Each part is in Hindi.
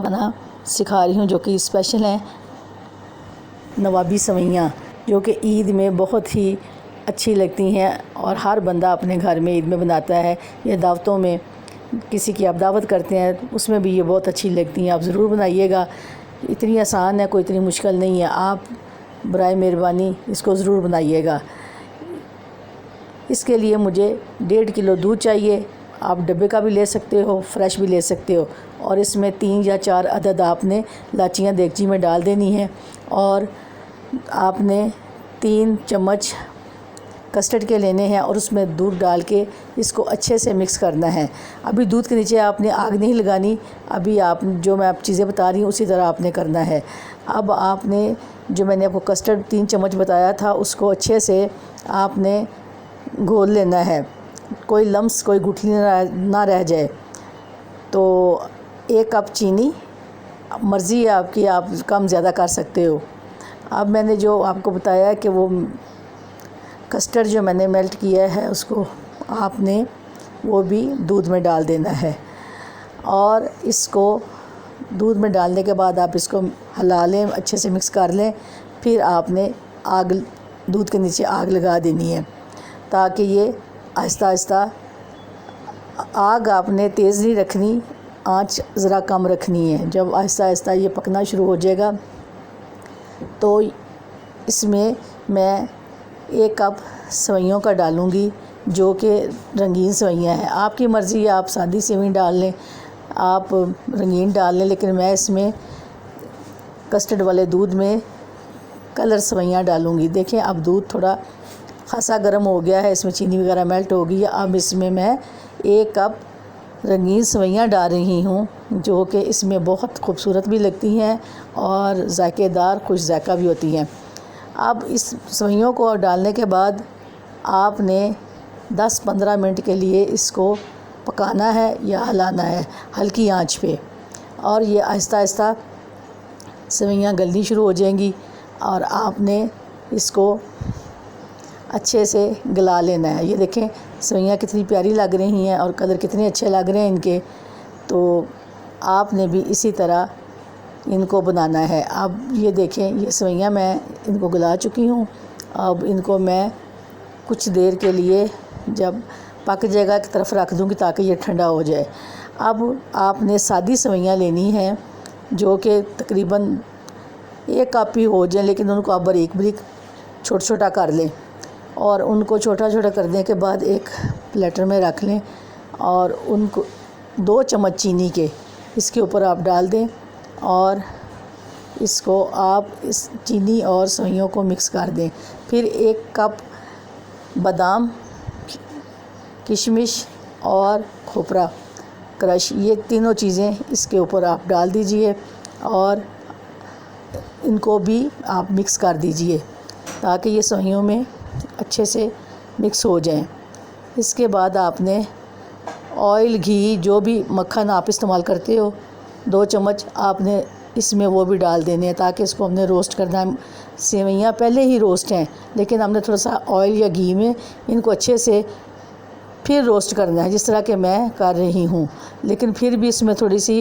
बना सिखा रही हूँ जो कि स्पेशल हैं नवाबी सवैयाँ, जो कि ईद में बहुत ही अच्छी लगती हैं और हर बंदा अपने घर में ईद में बनाता है या दावतों में किसी की आप दावत करते हैं उसमें भी ये बहुत अच्छी लगती हैं। आप ज़रूर बनाइएगा। इतनी आसान है, कोई इतनी मुश्किल नहीं है। आप बराए मेहरबानी इसको ज़रूर बनाइएगा। इसके लिए मुझे 1.5 किलो दूध चाहिए। आप डब्बे का भी ले सकते हो, फ्रेश भी ले सकते हो। और इसमें 3 या 4 अदद आपने लाचियाँ देगची में डाल देनी है और आपने 3 चम्मच कस्टर्ड के लेने हैं और उसमें दूध डाल के इसको अच्छे से मिक्स करना है। अभी दूध के नीचे आपने आग नहीं लगानी, अभी आप जो मैं आप चीज़ें बता रही हूँ उसी तरह आपने करना है। अब आपने जो मैंने आपको कस्टर्ड 3 चम्मच बताया था उसको अच्छे से आपने घोल लेना है, कोई लम्स कोई गुठली ना रह जाए। तो 1 कप चीनी, मर्ज़ी है आपकी, आप कम ज़्यादा कर सकते हो। अब मैंने जो आपको बताया कि वो कस्टर्ड जो मैंने मेल्ट किया है उसको आपने वो भी दूध में डाल देना है और इसको दूध में डालने के बाद आप इसको हिला लें, अच्छे से मिक्स कर लें। फिर आपने आग दूध के नीचे आग लगा देनी है ताकि ये आहिस्ता आहिस्ता, आग आपने तेज़ नहीं रखनी, आंच ज़रा कम रखनी है। जब आहिस्ता आहिस्ता ये पकना शुरू हो जाएगा तो इसमें मैं 1 कप सेवइयों का डालूँगी जो कि रंगीन सेवइयाँ हैं। आपकी मर्ज़ी है, आप सादी सेवई डाल लें, आप रंगीन डाल लें, लेकिन मैं इसमें कस्टर्ड वाले दूध में कलर सेवइयाँ डालूँगी। देखें अब दूध थोड़ा खासा गर्म हो गया है, इसमें चीनी वगैरह मेल्ट हो गई है। अब इसमें मैं 1 कप रंगीन सेवइयाँ डाल रही हूँ जो कि इसमें बहुत खूबसूरत भी लगती हैं और जायकेदार खुश जायका भी होती हैं। अब इस सेवइयों को डालने के बाद आपने 10-15 मिनट के लिए इसको पकाना है या हिलाना है हल्की आंच पे, और ये आहिस्ता आहिस्ता सेवइयाँ गलनी शुरू हो जाएंगी और आपने इसको अच्छे से गला लेना है। ये देखें सेवइयाँ कितनी प्यारी लग रही हैं और कलर कितने अच्छे लग रहे हैं इनके। तो आपने भी इसी तरह इनको बनाना है। अब ये देखें ये सेवइयाँ मैं इनको गला चुकी हूँ। अब इनको मैं कुछ देर के लिए जब पक जाएगा एक तरफ रख दूँगी ताकि ये ठंडा हो जाए। अब आपने सादी सेवइयाँ लेनी हैं जो कि तकरीबन 1 कप ही हो जाए, लेकिन उनको आप बारीक बारीक छोटा छोटा कर लें और उनको छोटा छोटा करने के बाद एक प्लेटर में रख लें और उनको 2 चम्मच चीनी के इसके ऊपर आप डाल दें और इसको आप इस चीनी और सेवइयों को मिक्स कर दें। फिर 1 कप बादाम, किशमिश और खोपरा क्रश, ये तीनों चीज़ें इसके ऊपर आप डाल दीजिए और इनको भी आप मिक्स कर दीजिए ताकि ये सेवइयों में अच्छे से मिक्स हो जाएं। इसके बाद आपने ऑयल, घी, जो भी मक्खन आप इस्तेमाल करते हो 2 चम्मच आपने इसमें वो भी डाल देने हैं ताकि इसको हमने रोस्ट करना है। सेवइयाँ पहले ही रोस्ट हैं लेकिन हमने थोड़ा सा ऑयल या घी में इनको अच्छे से फिर रोस्ट करना है, जिस तरह के मैं कर रही हूँ। लेकिन फिर भी इसमें थोड़ी सी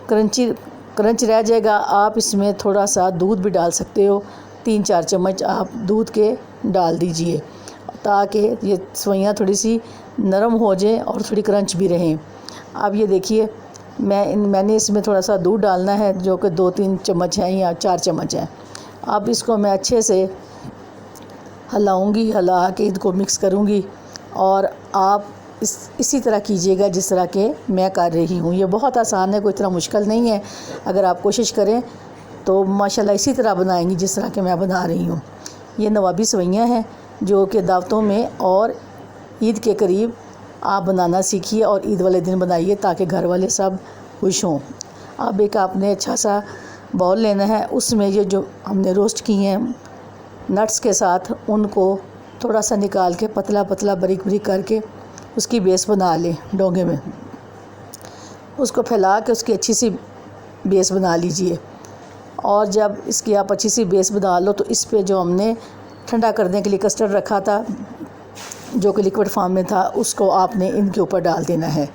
क्रंच रह जाएगा। आप इसमें थोड़ा सा दूध भी डाल सकते हो, 3-4 चम्मच आप दूध के डाल दीजिए ताकि ये सेवइयाँ थोड़ी सी नरम हो जाएं और थोड़ी क्रंच भी रहें। अब ये देखिए मैंने इसमें थोड़ा सा दूध डालना है जो कि 2-3 चम्मच हैं या 4 चम्मच हैं। अब इसको मैं अच्छे से हिलाऊंगी, हिला के इनको मिक्स करूंगी और आप इसी तरह कीजिएगा जिस तरह के मैं कर रही हूँ। ये बहुत आसान है, कोई इतना मुश्किल नहीं है। अगर आप कोशिश करें तो माशाल्लाह इसी तरह बनाएंगी जिस तरह के मैं बना रही हूँ। ये नवाबी सेवइयाँ हैं जो कि दावतों में और ईद के करीब आप बनाना सीखिए और ईद वाले दिन बनाइए ताकि घर वाले सब खुश हों। अब एक आपने अच्छा सा बाउल लेना है, उसमें ये जो हमने रोस्ट किए हैं नट्स के साथ उनको थोड़ा सा निकाल के पतला पतला बारीक बारीक करके उसकी बेस बना लें डोंगे में। उसको फैला के उसकी अच्छी सी बेस बना लीजिए और जब इसकी आप अच्छी सी बेस बना लो तो इस पे जो हमने ठंडा करने के लिए कस्टर्ड रखा था जो कि लिक्विड फॉर्म में था उसको आपने इनके ऊपर डाल देना है।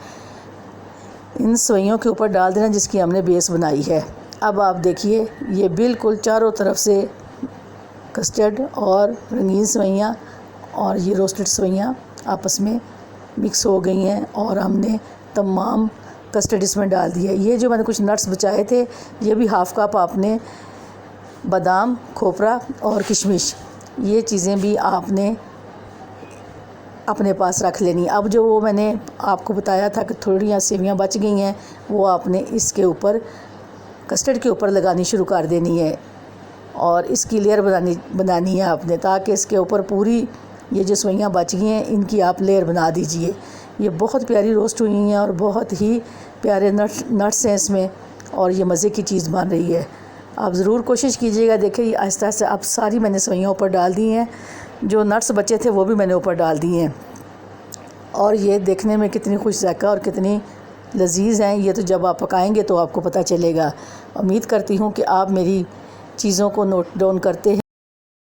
इन सवैयों के ऊपर डाल देना जिसकी हमने बेस बनाई है। अब आप देखिए ये बिल्कुल चारों तरफ से कस्टर्ड और रंगीन सवैयाँ और ये रोस्टेड सवैयाँ आपस में मिक्स हो गई हैं और हमने तमाम कस्टर्ड इसमें डाल दिया। ये जो मैंने कुछ नट्स बचाए थे ये भी हाफ़ कप आपने बादाम, खोपरा और किशमिश ये चीज़ें भी आपने अपने पास रख लेनी। अब जो वो मैंने आपको बताया था कि थोड़ी सेवियाँ बच गई हैं वो आपने इसके ऊपर कस्टर्ड के ऊपर लगानी शुरू कर देनी है और इसकी लेयर बनानी है आपने, ताकि इसके ऊपर पूरी ये जो सवैयाँ बच गई हैं इनकी आप लेयर बना दीजिए। ये बहुत प्यारी रोस्ट हुई हैं और बहुत ही प्यारे नट्स हैं इसमें और ये मज़े की चीज़ बन रही है। आप ज़रूर कोशिश कीजिएगा। देखिए आहिस्ता आहिस्ता अब सारी मैंने सवैयाँ ऊपर डाल दी हैं, जो नट्स बचे थे वो भी मैंने ऊपर डाल दिए हैं और ये देखने में कितनी खुश ज़ायक़ा और कितनी लजीज़ हैं। ये तो जब आप पकाएंगे तो आपको पता चलेगा। उम्मीद करती हूँ कि आप मेरी चीज़ों को नोट डाउन करते हैं।